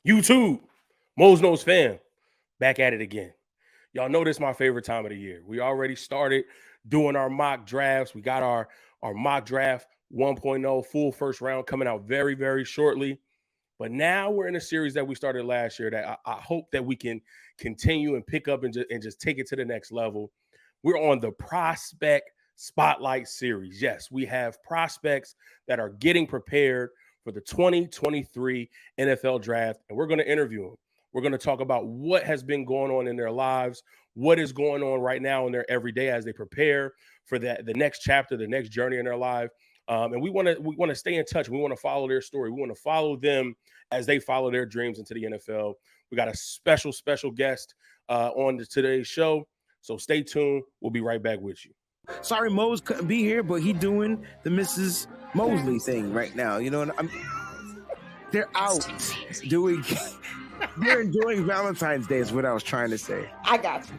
YouTube, Mose fam, back at it again. Y'all know this is my favorite time of the year. We already started doing our mock drafts. We got our mock draft 1.0 full first round coming out very, very shortly. But now we're in a series that we started last year that I hope that we can continue and pick up and just take it to the next level. We're on the Prospect Spotlight Series. Yes, we have prospects that are getting prepared for the 2023 NFL Draft, and we're going to interview them. We're going to talk about what has been going on in their lives, what is going on right now in their everyday as they prepare for the next chapter, the next journey in their life. And we want to stay in touch. We want to follow their story. We want to follow them as they follow their dreams into the NFL. We got a special guest on today's show. So stay tuned. We'll be right back with you. Sorry, Mose couldn't be here, but he doing the Mrs. Mosley thing right now. You know, they're out doing. They're enjoying Valentine's Day is what I was trying to say. I got you.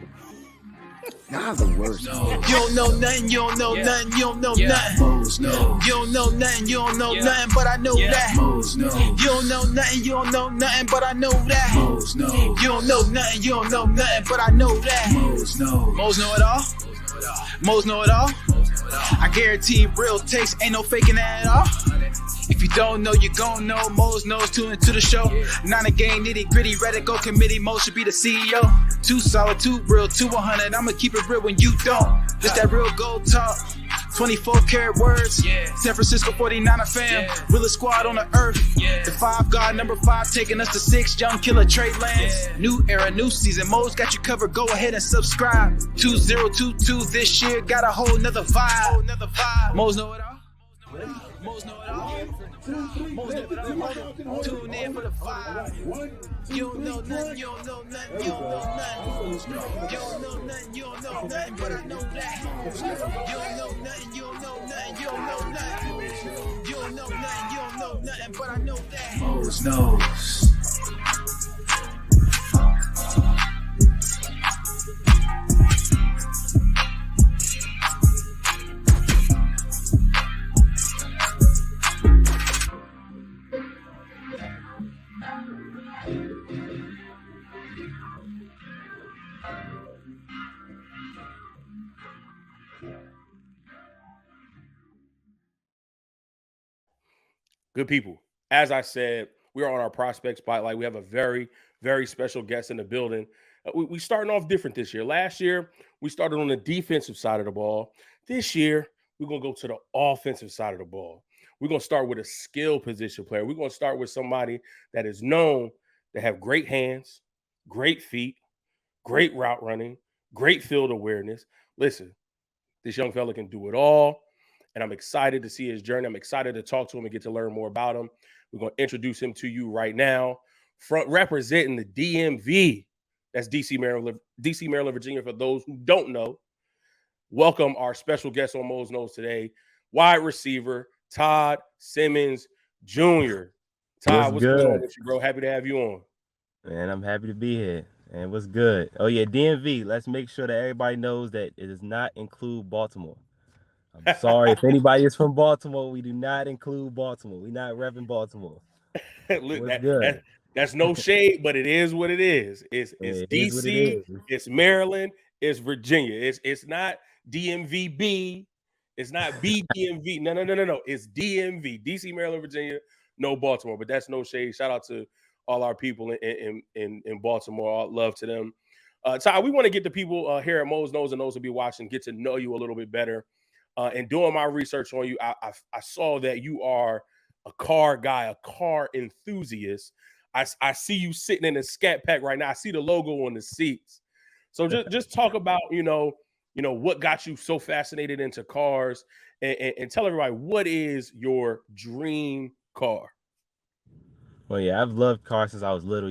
Y'all the worst. You don't know nothing, you don't know nothing, you don't know nothing. Mose knows. You don't know nothing, you don't know nothing, but I know that. Mose knows. You don't know nothing, you don't know nothing, but I know that. Mose knows. You don't know nothing, you don't know nothing, but I know that. Mose knows. Mose know it all. Mose know it all. I guarantee real takes, ain't no faking that at all. If you don't know, you gon' know. Mose knows, tune into the show. Not a game, nitty gritty, ready go committee. Mose should be the CEO. Too solid, too real, too 100. I'ma keep it real when you don't. Just that real gold talk. 24 karat words. San Francisco 49er fam. Realest squad on the earth. The 5 God, number 5, taking us to 6. Young killer Trey Lance. New era, new season. Mose got you covered. Go ahead and subscribe. 2022 this year. Got a whole nother vibe. Mose know it all. Mose know it all. Mose know it all. Tune in for the vibe. You don't know nothing, you don't know nothing, you don't know nothing. You don't know nothing, you don't know nothing, but I know that. You don't know nothing, you don't know nothing, you don't know nothing. You don't know nothing, you don't know nothing, but I know that. Mose knows. Good people. As I said, we are on our prospect spotlight. We have a very, very special guest in the building. We starting off different this year. Last year, we started on the defensive side of the ball. This year, we're going to go to the offensive side of the ball. We're going to start with a skill position player. We're going to start with somebody that is known to have great hands, great feet, great route running, great field awareness. Listen, this young fella can do it all. And I'm excited to see his journey. I'm excited to talk to him and get to learn more about him. We're going to introduce him to you right now. Front representing the DMV. That's DC, Maryland, Virginia. For those who don't know, welcome our special guest on Mose Knows today, wide receiver Todd Simmons Jr. Todd, what's going on with you, bro? Happy to have you on. Man, I'm happy to be here. And what's good? Oh, yeah, DMV. Let's make sure that everybody knows that it does not include Baltimore. I'm sorry if anybody is from Baltimore. We do not include Baltimore. We're not repping Baltimore. Look, that's no shade, but it is what it is. It's DC, it's Maryland, it's Virginia. It's not DMVB. It's not BDMV. No. It's DMV, DC, Maryland, Virginia, no Baltimore. But that's no shade. Shout out to all our people in Baltimore. All love to them. Todd, we want to get the people here at Mose Knows and those who be watching, get to know you a little bit better. And doing my research on you, I saw that you are a car guy, a car enthusiast. I see you sitting in a Scat Pack right now. I see the logo on the seats. So just talk about, what got you so fascinated into cars and tell everybody, what is your dream car? Well, yeah, I've loved cars since I was little.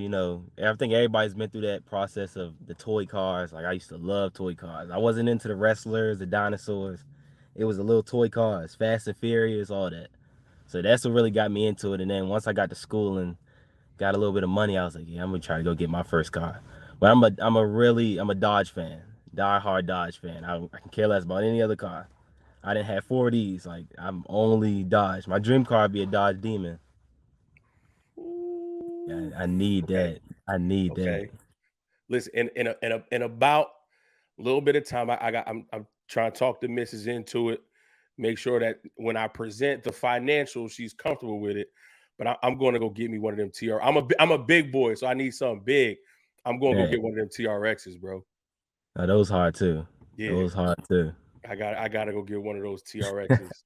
I think everybody's been through that process of the toy cars. Like, I used to love toy cars. I wasn't into the wrestlers, the dinosaurs. It was the little toy cars, Fast and Furious, all that. So that's what really got me into it. And then once I got to school and got a little bit of money, I was like, yeah, I'm gonna try to go get my first car. But I'm a Dodge fan, die-hard Dodge fan. I can care less about any other car. I didn't have 4 of these. Like, I'm only Dodge. My dream car would be a Dodge Demon. Yeah, I need Okay. that. I need that. Okay. Listen, in about a little bit of time, I'm trying to talk the missus into it. Make sure that when I present the financials, she's comfortable with it. But I'm going to go get me one of them TR. I'm a big boy, so I need something big. I'm going to go Yeah. get one of them TRXs, bro. Those hard too. Yeah, Those hard too. I got to go get one of those TRXs.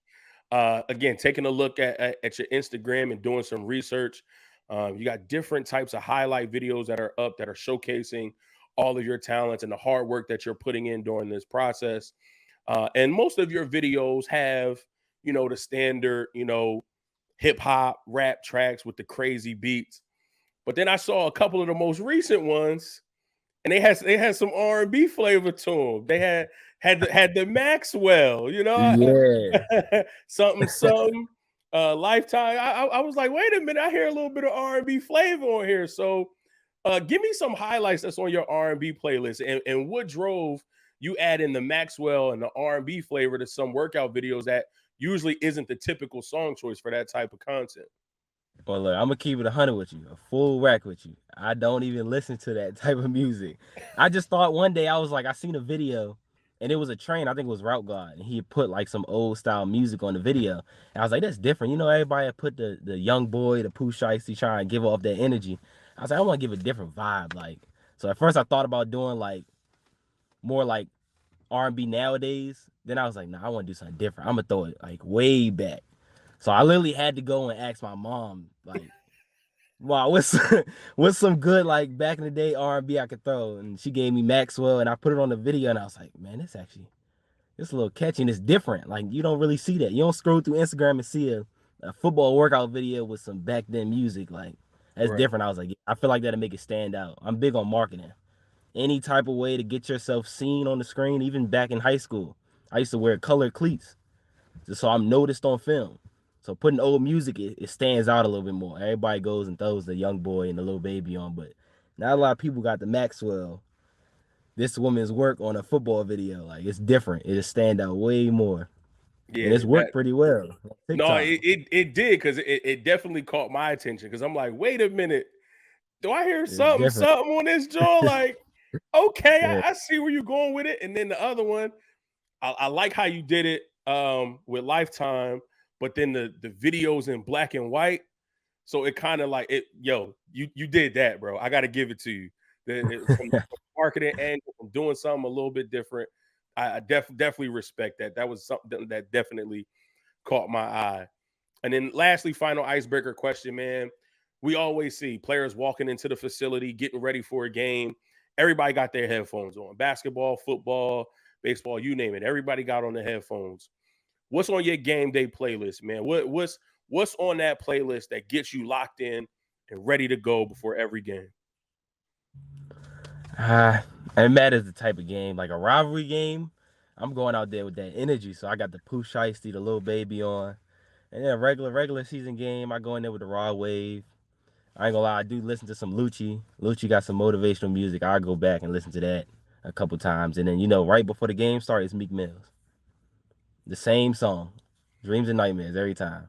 Again, taking a look at your Instagram and doing some research. You got different types of highlight videos that are up that are showcasing all of your talents and the hard work that you're putting in during this process. And most of your videos have, the standard, hip hop rap tracks with the crazy beats. But then I saw a couple of the most recent ones, and they had some R&B flavor to them. They had the Maxwell, Yeah. something, Lifetime. I was like, wait a minute, I hear a little bit of R&B flavor on here. So, give me some highlights that's on your R&B playlist, and what drove you add in the Maxwell and the R&B flavor to some workout videos that usually isn't the typical song choice for that type of content. Well, look, I'm gonna keep it 100 with you, a full rack with you. I don't even listen to that type of music. I just thought one day I was like, I seen a video, and it was a train. I think it was Route God, and he put like some old style music on the video. And I was like, that's different. Everybody put the young boy, the Pooh Shiesty, try and give off that energy. I was like, I want to give a different vibe. Like, so at first I thought about doing like more like R&B nowadays. Then I was like, nah, I want to do something different. I'm gonna throw it like way back. So I literally had to go and ask my mom, like, wow, what's some good like back in the day R&B I could throw? And she gave me Maxwell, and I put it on the video, and I was like, man, it's a little catchy and it's different. Like you don't really see that. You don't scroll through Instagram and see a football workout video with some back then music. Like that's Right. different. I was like, I feel like that'll make it stand out. I'm big on marketing. Any type of way to get yourself seen on the screen, even back in high school. I used to wear colored cleats just so I'm noticed on film. So putting old music, it stands out a little bit more. Everybody goes and throws the young boy and the little baby on, but not a lot of people got the Maxwell, this woman's work on a football video. Like it's different. It just stand out way more, and Yeah, it's worked pretty well on no, TikTok. it did, because it definitely caught my attention, because I'm like, wait a minute, do I hear It's different. something on this jaw? Like, okay, Yeah, I see where you're going with it. And then the other one, I like how you did it with Lifetime, but then the videos in black and white. So it kind of like you did that, bro. I got to give it to you. From marketing angle, from doing something a little bit different. I definitely respect that. That was something that definitely caught my eye. And then lastly, final icebreaker question, man. We always see players walking into the facility, getting ready for a game. Everybody got their headphones on. Basketball, football, baseball, you name it. Everybody got on the headphones. What's on your game day playlist, man? What's on that playlist that gets you locked in and ready to go before every game? it matters the type of game. Like a rivalry game, I'm going out there with that energy. So I got the Pooh Shiesty, the little baby on, and then a regular season game, I go in there with the raw wave. I ain't gonna lie, I do listen to some Lucci. Lucci got some motivational music. I go back and listen to that a couple times, and then right before the game starts, it's Meek Mills. The same song, Dreams and Nightmares, every time.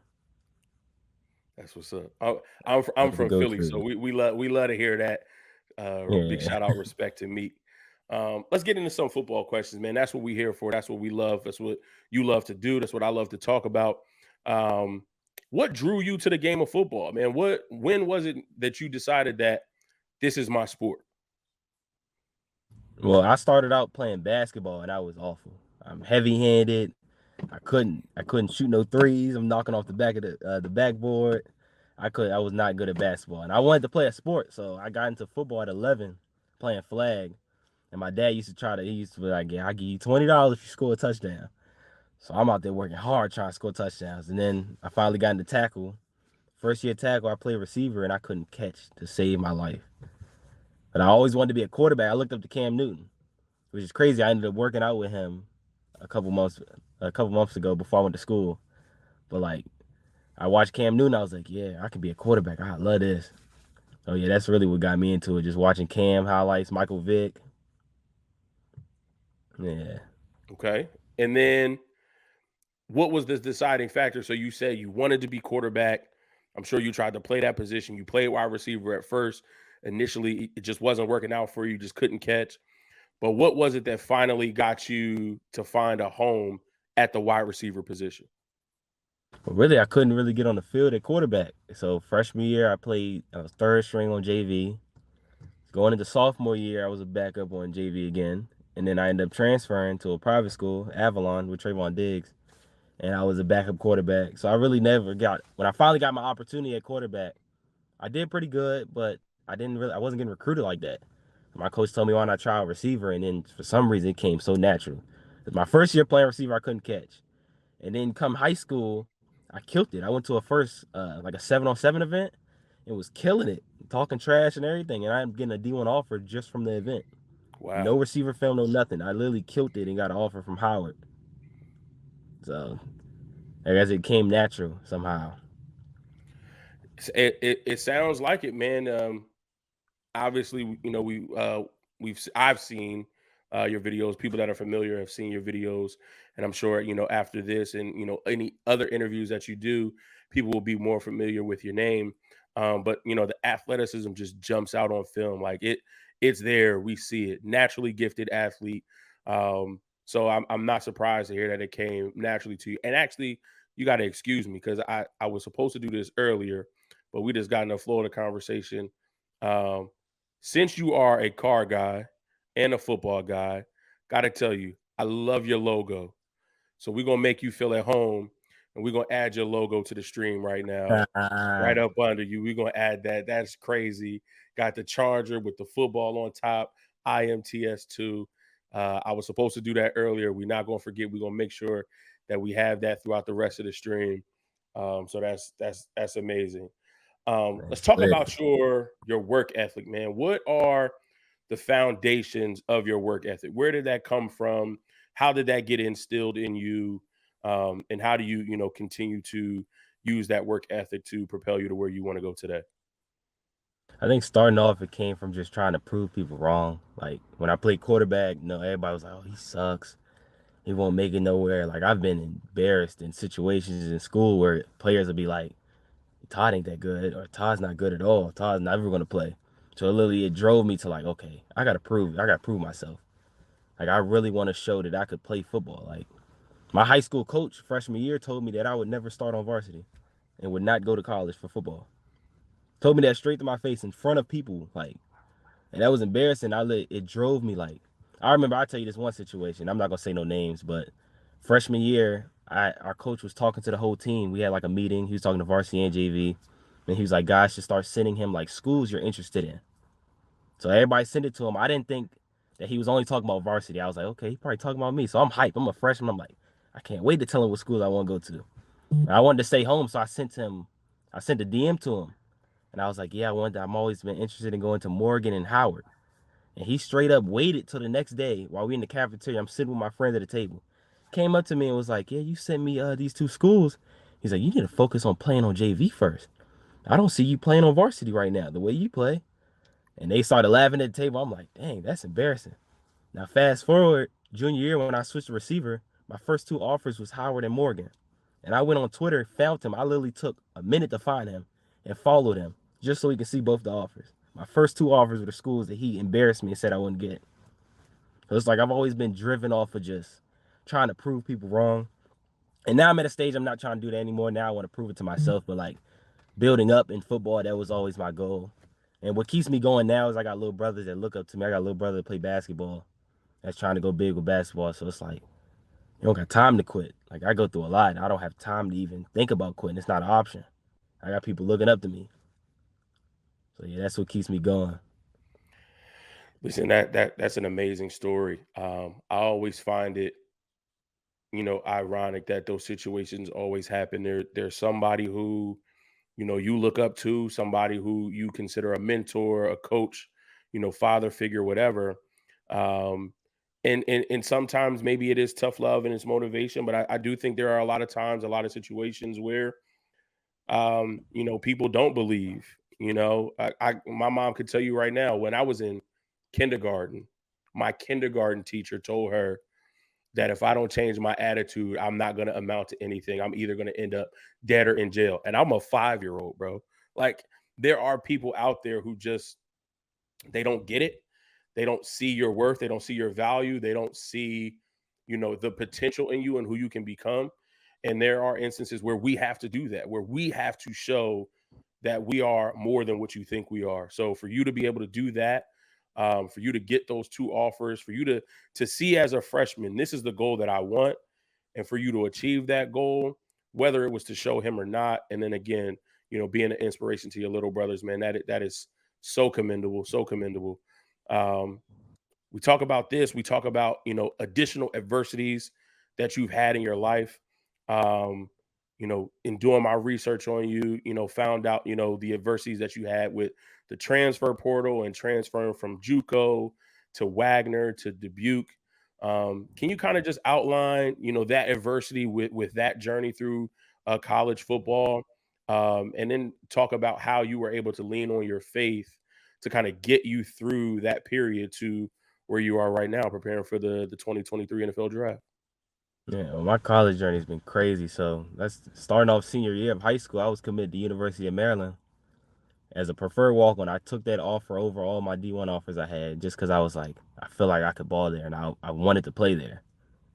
That's what's up. I'm That's the from Philly, go-to. so we love to hear that. Big Yeah. shout out, respect to Meek. Let's get into some football questions, man. That's what we here for. That's what we love. That's what you love to do. That's what I love to talk about. Um, what drew you to the game of football, man? When was it that you decided that this is my sport? Well, I started out playing basketball, and I was awful. I'm heavy-handed. I couldn't shoot no threes. I'm knocking off the back of the backboard. I was not good at basketball, and I wanted to play a sport, so I got into football at 11, playing flag. And my dad he used to be like, yeah, I'll give you $20 if you score a touchdown. So I'm out there working hard trying to score touchdowns. And then I finally got into tackle. First year tackle, I played receiver and I couldn't catch to save my life. But I always wanted to be a quarterback. I looked up to Cam Newton, which is crazy. I ended up working out with him a couple months ago before I went to school. But like I watched Cam Newton, I was like, yeah, I can be a quarterback. I love this. Oh yeah, that's really what got me into it. Just watching Cam highlights, Michael Vick. Yeah. Okay, and then what was the deciding factor? So you said you wanted to be quarterback. I'm sure you tried to play that position. You played wide receiver at first. Initially, it just wasn't working out for you. You just couldn't catch. But what was it that finally got you to find a home at the wide receiver position? But really, I couldn't really get on the field at quarterback. So freshman year, I was third string on JV. Going into sophomore year, I was a backup on JV again. And then I ended up transferring to a private school, Avalon, with Trayvon Diggs. And I was a backup quarterback. So I really never got, when I finally got my opportunity at quarterback, I did pretty good, but I wasn't getting recruited like that. My coach told me why not try a receiver, and then for some reason it came so natural. My first year playing receiver, I couldn't catch. And then come high school, I killed it. I went to a first, like a 7-on-7 event and was killing it, talking trash and everything. And I'm getting a D1 offer just from the event. Wow. No receiver film, no nothing. I literally killed it and got an offer from Howard. So I guess it came natural somehow. It sounds like it, man. Obviously, I've seen your videos. People that are familiar have seen your videos, and I'm sure after this and any other interviews that you do, people will be more familiar with your name. But the athleticism just jumps out on film. Like it's there. We see it. Naturally gifted athlete. So I'm not surprised to hear that it came naturally to you. And actually, you got to excuse me because I was supposed to do this earlier, but we just got in the flow of the conversation. Um, since you are a car guy and a football guy, got to tell you, I love your logo. So we're going to make you feel at home and we're going to add your logo to the stream right now, right up under you. We're going to add that. That's crazy. Got the Charger with the football on top, IMTS2. I was supposed to do that earlier. We're not going to forget. We're going to make sure that we have that throughout the rest of the stream. So that's amazing. Let's talk about your work ethic, man. What are the foundations of your work ethic? Where did that come from? How did that get instilled in you? And how do you, continue to use that work ethic to propel you to where you want to go today? I think starting off, it came from just trying to prove people wrong. Like when I played quarterback, everybody was like, "Oh, he sucks. He won't make it nowhere." Like I've been embarrassed in situations in school where players will be like, "Todd ain't that good," or "Todd's not good at all. Todd's never gonna play." So literally, it drove me to like, okay, I gotta prove myself. Like I really want to show that I could play football. Like my high school coach freshman year told me that I would never start on varsity and would not go to college for football. Told me that straight to my face in front of people, like, and that was embarrassing. It drove me like, I remember, I'll tell you this one situation. I'm not gonna say no names, but freshman year, our coach was talking to the whole team. We had like a meeting. He was talking to varsity and JV, and he was like, guys should start sending him like schools you're interested in. So everybody sent it to him. I didn't think that he was only talking about varsity. I was like, okay, he probably talking about me. So I'm hyped. I'm a freshman. I'm like, I can't wait to tell him what schools I want to go to. And I wanted to stay home, so I sent a DM to him. And I was like, yeah, I'm always been interested in going to Morgan and Howard. And he straight up waited till the next day while we in the cafeteria. I'm sitting with my friend at the table. Came up to me and was like, yeah, you sent me these two schools. He's like, you need to focus on playing on JV first. I don't see you playing on varsity right now, the way you play. And they started laughing at the table. I'm like, dang, that's embarrassing. Now fast forward, junior year when I switched to receiver, my first two offers was Howard and Morgan. And I went on Twitter, found him. I literally took a minute to find him and followed him just so he could see both the offers. My first two offers were the schools that he embarrassed me and said I wouldn't get. So it's like I've always been driven off of just trying to prove people wrong. And now I'm at a stage I'm not trying to do that anymore. Now I want to prove it to myself. But like building up in football, that was always my goal. And what keeps me going now is I got little brothers that look up to me. I got a little brother that play basketball that's trying to go big with basketball. So it's like, you don't got time to quit. Like I go through a lot. I don't have time to even think about quitting. It's not an option. I got people looking up to me. So yeah, that's what keeps me going. Listen, that's an amazing story. I always find it, ironic that those situations always happen. There's somebody who, you look up to, somebody who you consider a mentor, a coach, father figure, whatever. Um, and sometimes maybe it is tough love and it's motivation, but I do think there are a lot of times, a lot of situations where people don't believe. My mom could tell you right now, when I was in kindergarten, my kindergarten teacher told her that if I don't change my attitude, I'm not going to amount to anything. I'm either going to end up dead or in jail. And I'm a 5-year-old, bro. Like, there are people out there who just, they don't get it. They don't see your worth. They don't see your value. They don't see, the potential in you and who you can become. And there are instances where we have to do that, where we have to show that we are more than what you think we are. So for you to be able to do that, for you to get those 2 offers, for you to see as a freshman, this is the goal that I want, and for you to achieve that goal, whether it was to show him or not, and then again, being an inspiration to your little brothers, man, that is so commendable, so commendable. We talk about this. We talk about additional adversities that you've had in your life. In doing my research on you, found out the adversities that you had with the transfer portal and transferring from JUCO to Wagner to Dubuque. Can you kind of just outline that adversity with that journey through college football, and then talk about how you were able to lean on your faith to kind of get you through that period to where you are right now, preparing for the 2023 NFL draft? Yeah, well, my college journey has been crazy. So that's starting off senior year of high school. I was committed to University of Maryland as a preferred walk-on. I took that offer over all my D1 offers I had just because I was like, I feel like I could ball there, and I wanted to play there.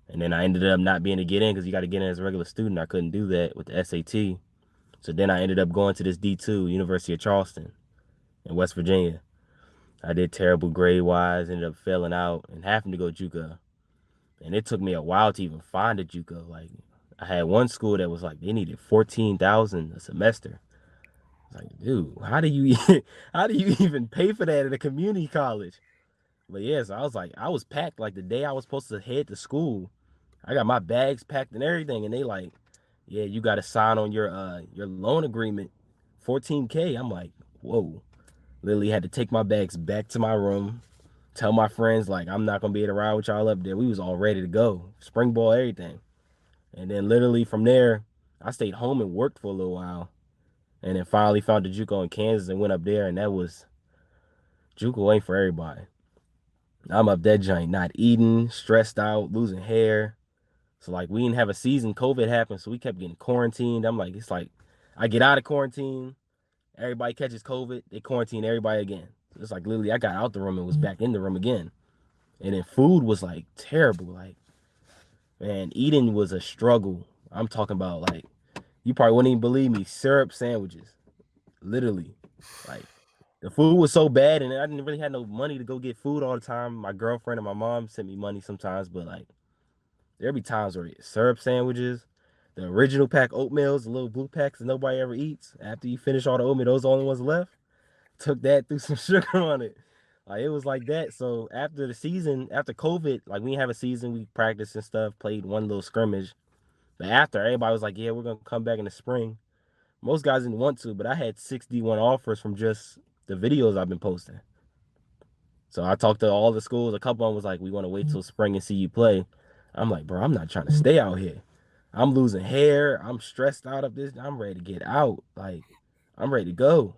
And then I ended up not being able to get in because you got to get in as a regular student. I couldn't do that with the SAT. So then I ended up going to this D2, University of Charleston in West Virginia. I did terrible grade-wise, ended up failing out and having to go JUCO. And it took me a while to even find a JUCO. Like, I had one school that was like, they needed $14,000 a semester. I was like, dude, how do you even pay for that at a community college? But yeah, so I was like, I was packed like the day I was supposed to head to school. I got my bags packed and everything, and they like, yeah, you got to sign on your loan agreement, $14K. I'm like, whoa. Literally had to take my bags back to my room, tell my friends like I'm not gonna be able to ride with y'all up there. We was all ready to go, spring ball, everything. And then literally from there, I stayed home and worked for a little while, and then finally found a JUCO in Kansas and went up there, and that was JUCO ain't for everybody. I'm up that joint, not eating, stressed out, losing hair. So like we didn't have a season. COVID happened, so we kept getting quarantined. I'm like, it's like I get out of quarantine, everybody catches COVID, they quarantine everybody again. It's like literally I got out the room and was back in the room again. And then food was like terrible. Like, man, eating was a struggle. I'm talking about like you probably wouldn't even believe me, syrup sandwiches. Literally. Like the food was so bad, and I didn't really have no money to go get food all the time. My girlfriend and my mom sent me money sometimes, but like there'd be times where it's syrup sandwiches, the original pack oatmeals, the little blue packs that nobody ever eats. After you finish all the oatmeal, those are the only ones left. Took that, threw some sugar on it. Like it was like that. So after the season, after COVID, like we didn't have a season, we practiced and stuff, played one little scrimmage. But after, everybody was like, yeah, we're gonna come back in the spring. Most guys didn't want to, but I had 61 offers from just the videos I've been posting. So I talked to all the schools. A couple of them was like, we want to wait till spring and see you play. I'm like, bro, I'm not trying to stay out here. I'm losing hair. I'm stressed out of this. I'm ready to get out. Like, I'm ready to go.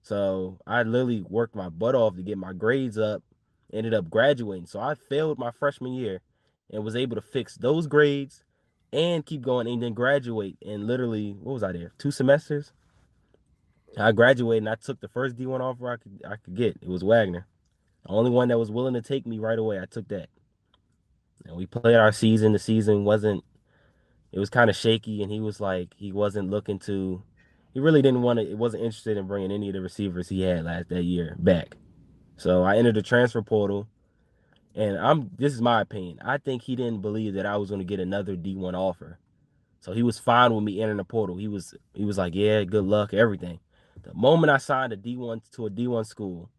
So I literally worked my butt off to get my grades up, ended up graduating. So I failed my freshman year and was able to fix those grades and keep going and then graduate. And literally, what was I there? 2 semesters? I graduated and I took the first D1 offer I could get. It was Wagner. The only one that was willing to take me right away. I took that. And we played our season. The season it was kind of shaky, and he was like, he wasn't looking to, he really didn't want to, it wasn't interested in bringing any of the receivers he had that year back. So I entered the transfer portal, and this is my opinion. I think he didn't believe that I was going to get another D1 offer. So he was fine with me entering the portal. He was like, yeah, good luck, everything. The moment I signed a D1 to a D1 school,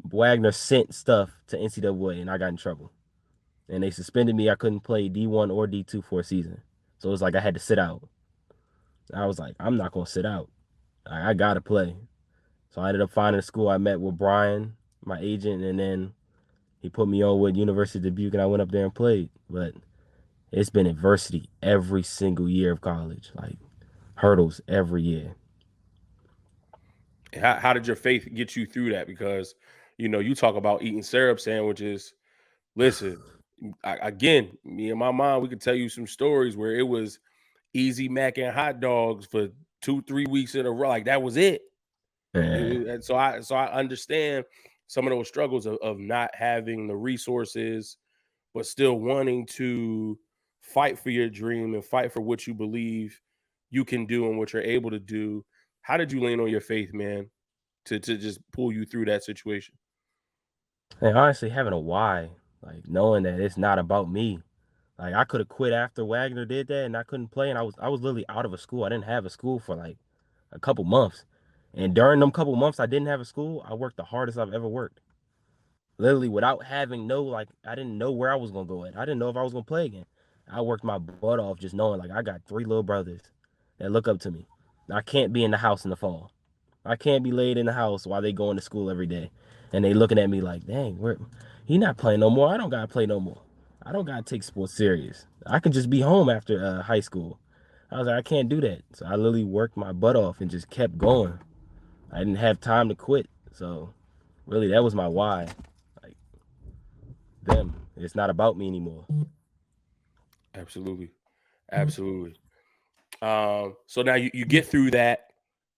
Wagner sent stuff to NCAA, and I got in trouble. And they suspended me. I couldn't play D1 or D2 for a season. So it was like I had to sit out. I was like, I'm not going to sit out. I got to play. So I ended up finding a school. I met with Brian, my agent, and then he put me on with University of Dubuque, and I went up there and played. But it's been adversity every single year of college, like hurdles every year. How did your faith get you through that? Because, you talk about eating syrup sandwiches. Listen, again, me and my mom, we could tell you some stories where it was easy mac and hot dogs for 2-3 weeks in a row. Like that was it. Yeah. And so I understand some of those struggles of not having the resources, but still wanting to fight for your dream and fight for what you believe you can do and what you're able to do. How did you lean on your faith, man, to just pull you through that situation? And honestly, having a why, like knowing that it's not about me. Like I could have quit after Wagner did that, and I couldn't play, and I was literally out of a school. I didn't have a school for like a couple months, and during them couple months I didn't have a school. I worked the hardest I've ever worked. Literally without having no like I didn't know where I was gonna go at. I didn't know if I was gonna play again. I worked my butt off just knowing like I got 3 little brothers that look up to me. I can't be in the house in the fall. I can't be laid in the house while they going to school every day. And they looking at me like, dang, he not playing no more. I don't gotta play no more. I don't gotta take sports serious. I can just be home after high school. I was like, I can't do that. So I literally worked my butt off and just kept going. I didn't have time to quit. So really that was my why. Like them. It's not about me anymore. Absolutely. Absolutely. So now you get through that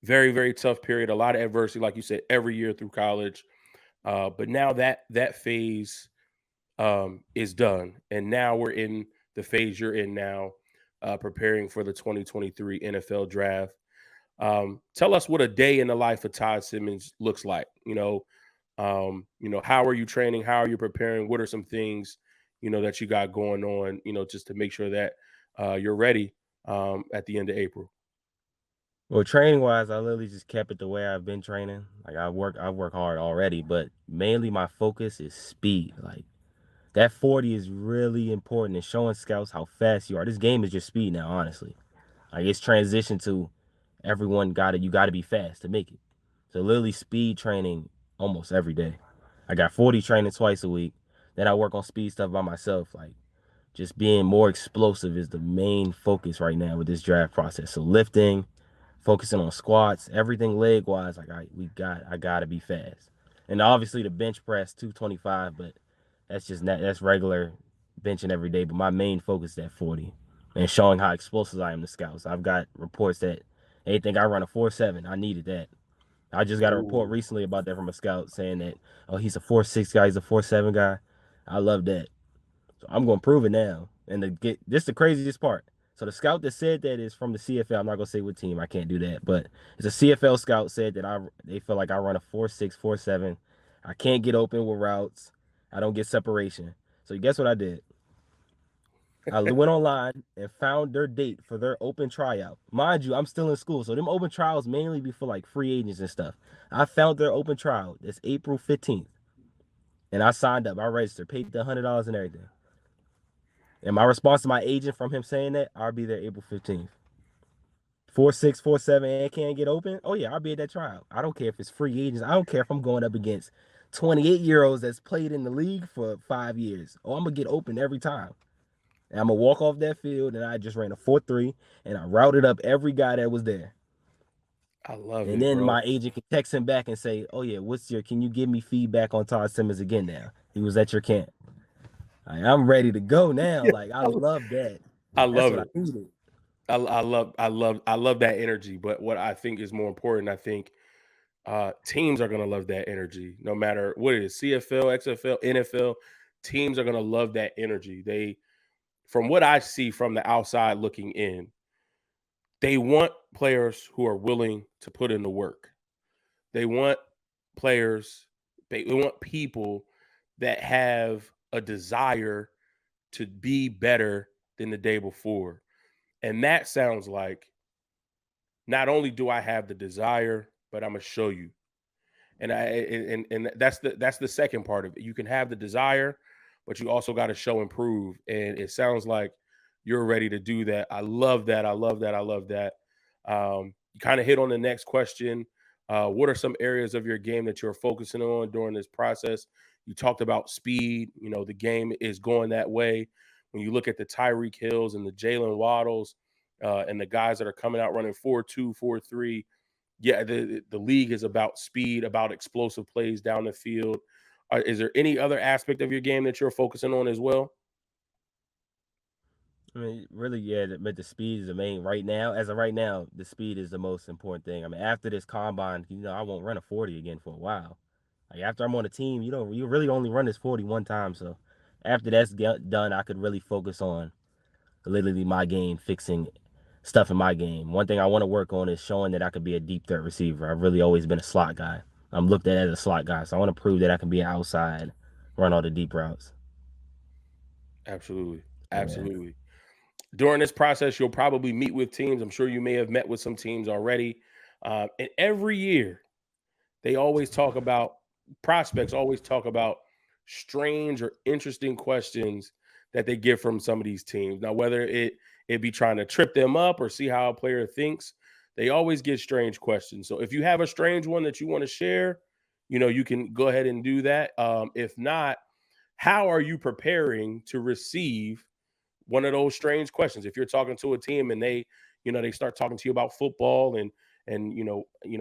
very, very tough period, a lot of adversity, like you said, every year through college. But now that phase is done. And now we're in the phase you're in now, preparing for the 2023 NFL draft. Tell us what a day in the life of Todd Simmons looks like. How are you training? How are you preparing? What are some things, that you got going on, just to make sure that you're ready at the end of April? Well, training wise, I literally just kept it the way I've been training. Like I work hard already, but mainly my focus is speed. Like that 40 is really important in showing scouts how fast you are. This game is just speed now, honestly. Like it's transitioned to you gotta be fast to make it. So literally speed training almost every day. I got 40 training twice a week. Then I work on speed stuff by myself. Like just being more explosive is the main focus right now with this draft process. So lifting, focusing on squats, everything leg wise. Like I gotta be fast. And obviously the bench press 225, but that's regular benching every day. But my main focus is at 40 and showing how explosive I am to scouts. I've got reports that they think I run a 4.7. I needed that. I just got a report Ooh. recently about that from a scout saying that, oh, he's a 4.6 guy, he's a 4.7 guy. I love that. So I'm gonna prove it now. And to get this the craziest part. So the scout that said that is from the CFL. I'm not gonna say what team. I can't do that. But it's a CFL scout said that they feel like I run a 4.6, 4.7. I can't get open with routes. I don't get separation. So guess what I did? I went online and found their date for their open tryout. Mind you, I'm still in school, so them open trials mainly be for like free agents and stuff. I found their open trial. It's April 15th. And I signed up. I registered, paid the $100 and everything. And my response to my agent from him saying that, I'll be there April 15th. 4.6, 4.7, and can't get open. Oh yeah, I'll be at that trial. I don't care if it's free agents. I don't care if I'm going up against 28-year-olds that's played in the league for 5 years. Oh, I'm gonna get open every time. And I'm gonna walk off that field and I just ran a 4.3 and I routed up every guy that was there. I love And it, then bro. my agent can text him back and say, oh yeah, can you give me feedback on Todd Simmons again now? He was at your camp. I'm ready to go now. Yeah, Like I love that. I That's love what I it. needed. I love that energy. But what I think is more important, I think teams are gonna love that energy, no matter what it is, CFL, XFL, NFL. Teams are gonna love that energy. From what I see from the outside looking in, they want players who are willing to put in the work. They want players, they want people that have a desire to be better than the day before. And that sounds like not only do I have the desire, but I'm gonna show you. And that's the second part of it. You can have the desire, but you also got to show and prove. And it sounds like you're ready to do that. I love that. I love that. I love that. You kind of hit on the next question. What are some areas of your game that you're focusing on during this process? You talked about speed. The game is going that way. When you look at the Tyreek Hills and the Jalen Waddles and the guys that are coming out running 4.2, 4.3, yeah, the league is about speed, about explosive plays down the field. Is there any other aspect of your game that you're focusing on as well? I mean, really, yeah, but the speed is the main right now. As of right now, the speed is the most important thing. I mean, after this combine, I won't run a 40 again for a while. Like after I'm on a team, you really only run this 40 one time. So after that's done, I could really focus on literally my game, fixing stuff in my game. One thing I want to work on is showing that I could be a deep threat receiver. I've really always been a slot guy. I'm looked at as a slot guy, so I want to prove that I can be outside, run all the deep routes. Absolutely. Yeah. Absolutely. During this process, you'll probably meet with teams. I'm sure you may have met with some teams already. And every year, they always talk about prospects, always talk about strange or interesting questions that they get from some of these teams. Now, whether it be trying to trip them up or see how a player thinks, they always get strange questions. So if you have a strange one that you want to share, you can go ahead and do that. If not, how are you preparing to receive one of those strange questions? If you're talking to a team and they start talking to you about football and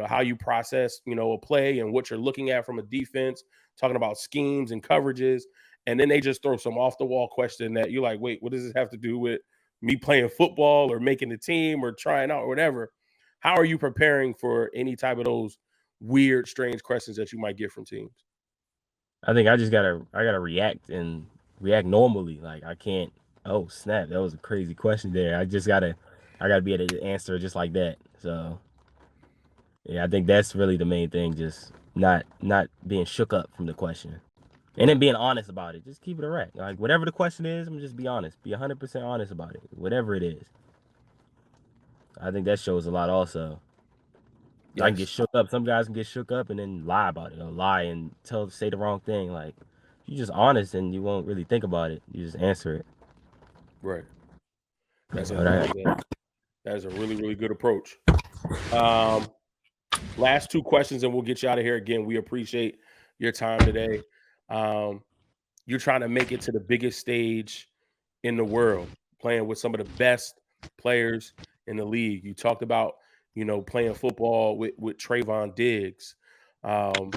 how you process a play and what you're looking at from a defense, talking about schemes and coverages, and then they just throw some off the wall question that you're like, wait, what does this have to do with me playing football or making the team or trying out or whatever? How are you preparing for any type of those weird, strange questions that you might get from teams? I think I gotta react normally. Like I can't. Oh snap! That was a crazy question there. I gotta be able to answer just like that. So yeah, I think that's really the main thing. Just not being shook up from the question, and then being honest about it. Just keep it direct. Like whatever the question is, I'm just be honest. Be 100% honest about it. Whatever it is. I think that shows a lot. Also, I can get Yes. shook up. Some guys can get shook up and then lie about it, or lie and say the wrong thing. Like you just honest and you won't really think about it. You just answer it. Right. Yeah, That's a but that is a that is a really, really good approach. Um, Last two questions, and we'll get you out of here. Again, we appreciate your time today. Um, you're trying to make it to the biggest stage in the world, playing with some of the best players in the league. You talked about, playing football with Trayvon Diggs. Um,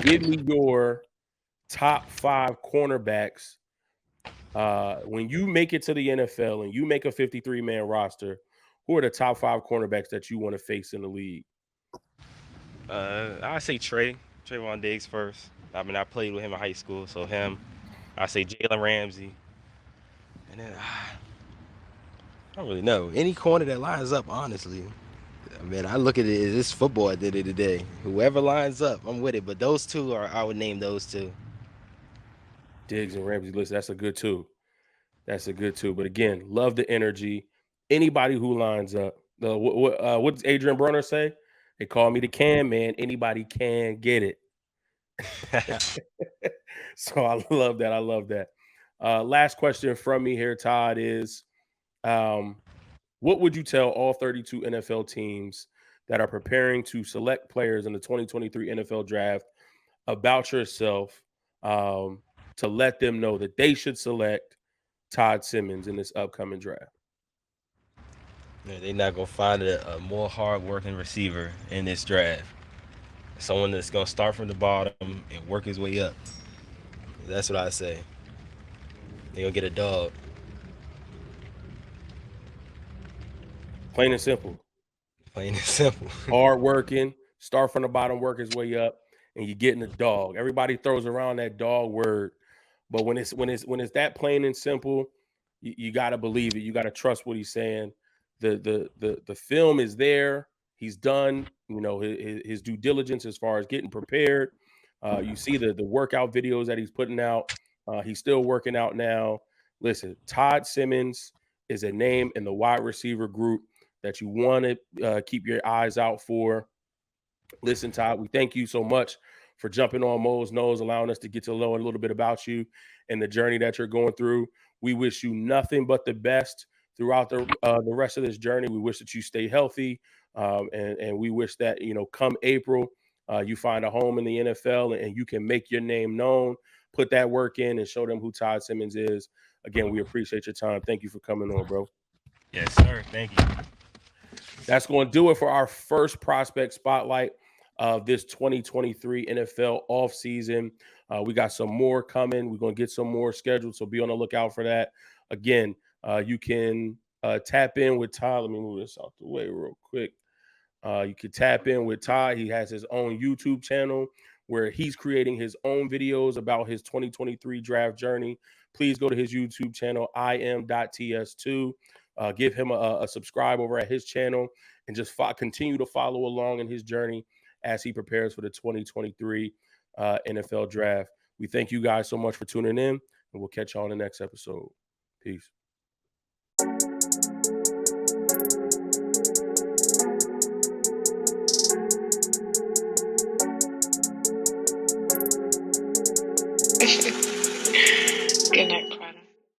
Give me your top 5 cornerbacks. When you make it to the NFL and you make a 53-man roster, who are the top 5 cornerbacks that you want to face in the league? I say Trayvon Diggs first. I mean, I played with him in high school, so him. I say Jalen Ramsey, and then I don't really know any corner that lines up. Honestly, I mean, I look at it as this football at the end of the day. Whoever lines up, I'm with it. But those two are, I would name those two. Diggs and Ramsey. Listen, that's a good two. That's a good two. But again, love the energy. Anybody who lines up. What does Adrian Bronner say? They call me the can man. Anybody can get it. So I love that. I love that. Last question from me here, Todd, is um, what would you tell all 32 NFL teams that are preparing to select players in the 2023 NFL draft about yourself, um, to let them know that they should select Todd Simmons in this upcoming draft? Yeah, they're not gonna find a more hard-working receiver in this draft. Someone that's gonna start from the bottom and work his way up. That's what I say. They're gonna get a dog. Plain and simple. Plain and simple. Hard working, start from the bottom, work his way up, and you're getting a dog. Everybody throws around that dog word, but when it's that plain and simple, you got to believe it. You got to trust what he's saying. The film is there. He's done, his due diligence as far as getting prepared. You see the workout videos that he's putting out. He's still working out now. Listen, Todd Simmons is a name in the wide receiver group that you want to keep your eyes out for. Listen, Todd, we thank you so much for jumping on Mose Knows, allowing us to get to know a little bit about you and the journey that you're going through. We wish you nothing but the best throughout the rest of this journey. We wish that you stay healthy, and we wish that come April, you find a home in the NFL and you can make your name known. Put that work in and show them who Todd Simmons is. Again, we appreciate your time. Thank you for coming on, bro. Yes, sir. Thank you. That's going to do it for our first prospect spotlight of this 2023 NFL offseason. We got some more coming. We're going to get some more scheduled, so be on the lookout for that. Again, You can tap in with Todd. Let me move this out the way real quick. You can tap in with Todd. He has his own YouTube channel where he's creating his own videos about his 2023 draft journey. Please go to his YouTube channel, im.ts2. Give him a subscribe over at his channel and just continue to follow along in his journey as he prepares for the 2023 NFL draft. We thank you guys so much for tuning in, and we'll catch y'all in the next episode. Peace. Good night.